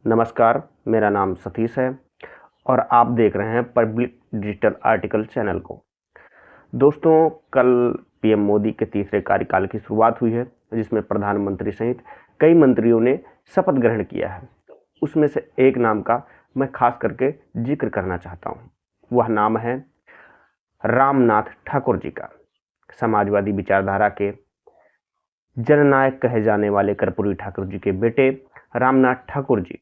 नमस्कार, मेरा नाम सतीश है और आप देख रहे हैं पब्लिक डिजिटल आर्टिकल चैनल को। दोस्तों, कल पीएम मोदी के तीसरे कार्यकाल की शुरुआत हुई है, जिसमें प्रधानमंत्री सहित कई मंत्रियों ने शपथ ग्रहण किया है। उसमें से एक नाम का मैं खास करके जिक्र करना चाहता हूँ। वह नाम है रामनाथ ठाकुर जी का। समाजवादी विचारधारा के जननायक कहे जाने वाले कर्पूरी ठाकुर जी के बेटे रामनाथ ठाकुर जी,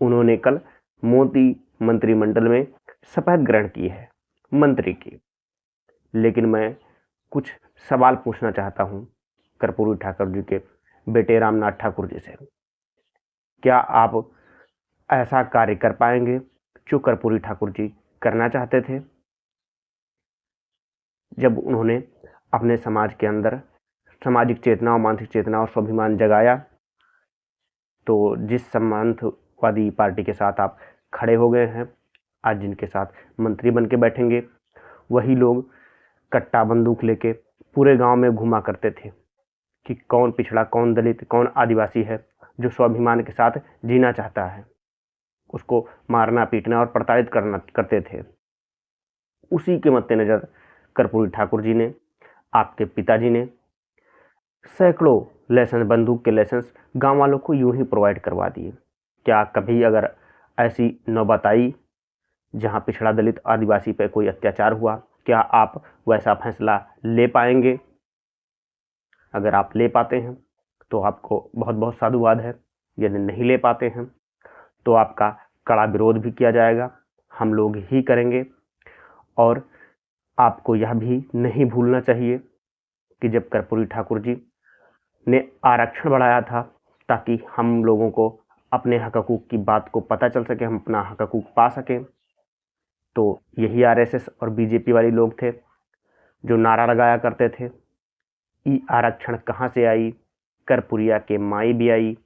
उन्होंने कल मोदी मंत्रिमंडल में शपथ ग्रहण की है मंत्री की। लेकिन मैं कुछ सवाल पूछना चाहता हूं कर्पूरी ठाकुर जी के बेटे रामनाथ ठाकुर जी से। क्या आप ऐसा कार्य कर पाएंगे जो कर्पूरी ठाकुर जी करना चाहते थे? जब उन्होंने अपने समाज के अंदर सामाजिक चेतना और मानसिक चेतना और स्वाभिमान जगाया, तो जिस सामंतवादी पार्टी के साथ आप खड़े हो गए हैं, आज जिनके साथ मंत्री बन के बैठेंगे, वही लोग कट्टा बंदूक लेके पूरे गांव में घुमा करते थे कि कौन पिछड़ा, कौन दलित, कौन आदिवासी है जो स्वाभिमान के साथ जीना चाहता है। उसको मारना, पीटना और प्रताड़ित करते थे। उसी के मद्देनजर कर्पूरी ठाकुर जी ने, आपके पिताजी ने सैकड़ों लाइसेंस, बंदूक के लाइसेंस गांव वालों को यूं ही प्रोवाइड करवा दिए। क्या कभी अगर ऐसी नौबत आई जहां पिछड़ा, दलित, आदिवासी पर कोई अत्याचार हुआ, क्या आप वैसा फैसला ले पाएंगे? अगर आप ले पाते हैं तो आपको बहुत बहुत साधुवाद है। यदि नहीं ले पाते हैं तो आपका कड़ा विरोध भी किया जाएगा, हम लोग ही करेंगे। और आपको यह भी नहीं भूलना चाहिए कि जब कर्पूरी ठाकुर जी ने आरक्षण बढ़ाया था ताकि हम लोगों को अपने हक हकूक की बात को पता चल सके, हम अपना हक हकूक पा सकें, तो यही आरएसएस और बीजेपी वाले लोग थे जो नारा लगाया करते थे, ई आरक्षण कहाँ से आई, कर्पूरिया के माई भी आई।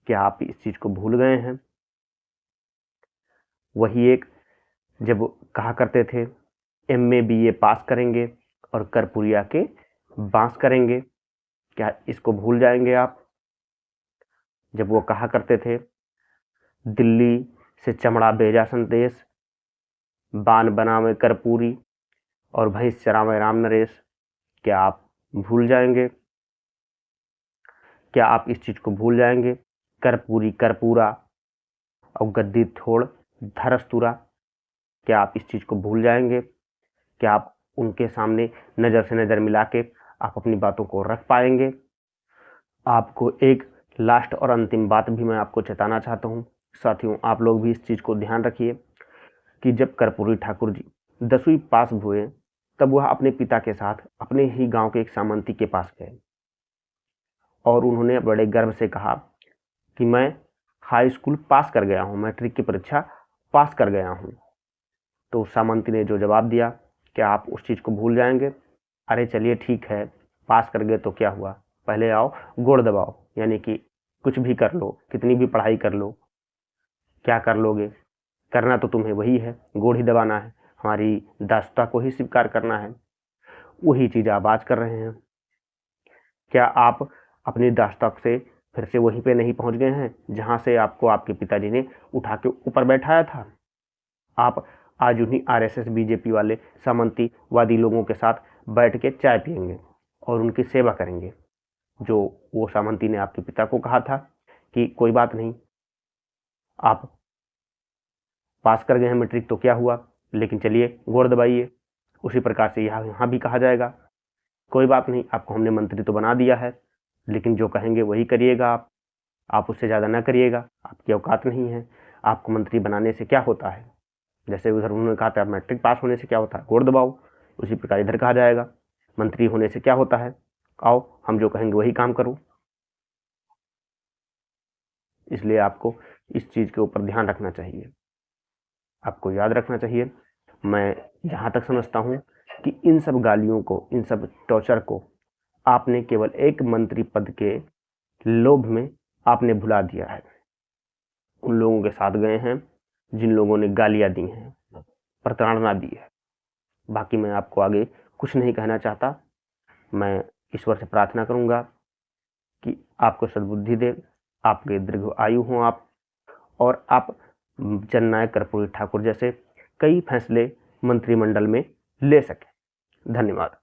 क्या आप इस चीज को भूल गए हैं? वही एक जब कहा करते थे एमए बीए पास करेंगे और कर्पूरिया के बांस करेंगे, क्या इसको भूल जाएंगे आप? जब वो कहा करते थे दिल्ली से चमड़ा भेजा संदेश, बान बनावे कर्पूरी और भैंस चरावे राम नरेश, क्या आप भूल जाएंगे? क्या आप इस चीज को भूल जाएंगे? कर्पूरी कर्पूरा और गद्दी थोड़ धरस्तुरा, क्या आप इस चीज को भूल जाएंगे? क्या आप उनके सामने नजर से नजर मिला के आप अपनी बातों को रख पाएंगे? आपको एक लास्ट और अंतिम बात भी मैं आपको चेताना चाहता हूं साथियों, आप लोग भी इस चीज को ध्यान रखिए कि जब कर्पूरी ठाकुर जी 10वीं पास हुए, तब वह अपने पिता के साथ अपने ही गांव के एक सामंती के पास गए और उन्होंने बड़े गर्व से कहा कि मैं हाई स्कूल पास कर गया हूं, मैट्रिक की परीक्षा पास कर गया हूं। तो सामंती ने जो जवाब दिया, क्या आप उस चीज को भूल जाएंगे? अरे चलिए ठीक है, पास कर गए तो क्या हुआ, पहले आओ गोड़ दबाओ, यानी कि कुछ भी कर लो, कितनी भी पढ़ाई कर लो, क्या कर लोगे? करना तो तुम्हें वही है, गोड़ ही दबाना है, हमारी दासता को ही स्वीकार करना है। वही चीज आप आज कर रहे हैं। क्या आप अपनी दासता से फिर से वहीं पे नहीं पहुंच गए हैं जहां से आपको आपके पिताजी ने उठा के ऊपर बैठाया था? आप आज उन्हीं आरएसएस बीजेपी वाले सामंतीवादी लोगों के साथ बैठ के चाय पियेंगे और उनकी सेवा करेंगे। जो वो सामंती ने आपके पिता को कहा था कि कोई बात नहीं, आप पास कर गए हैं मैट्रिक तो क्या हुआ, लेकिन चलिए गोड़ दबाइए, उसी प्रकार से यहाँ भी कहा जाएगा, कोई बात नहीं, आपको हमने मंत्री तो बना दिया है, लेकिन जो कहेंगे वही करिएगा आप उससे ज़्यादा ना करिएगा, आपकी औकात नहीं है। आपको मंत्री बनाने से क्या होता है? जैसे उधर उन्होंने कहा था मैट्रिक पास होने से क्या होता है, गोड़ दबाओ, उसी प्रकार इधर कहा जाएगा मंत्री होने से क्या होता है, आओ हम जो कहेंगे वही काम करो। इसलिए आपको इस चीज के ऊपर ध्यान रखना चाहिए, आपको याद रखना चाहिए। मैं जहां तक समझता हूं कि इन सब गालियों को, इन सब टॉर्चर को आपने केवल एक मंत्री पद के लोभ में आपने भुला दिया है। उन लोगों के साथ गए हैं जिन लोगों ने गालियां दी हैं, प्रताड़ना दी है। बाकी मैं आपको आगे कुछ नहीं कहना चाहता। मैं ईश्वर से प्रार्थना करूंगा कि आपको सद्बुद्धि दे, आपके दीर्घ आयु हो आप, और आप जननायक कर्पूरी ठाकुर जैसे कई फैसले मंत्रिमंडल में ले सकें। धन्यवाद।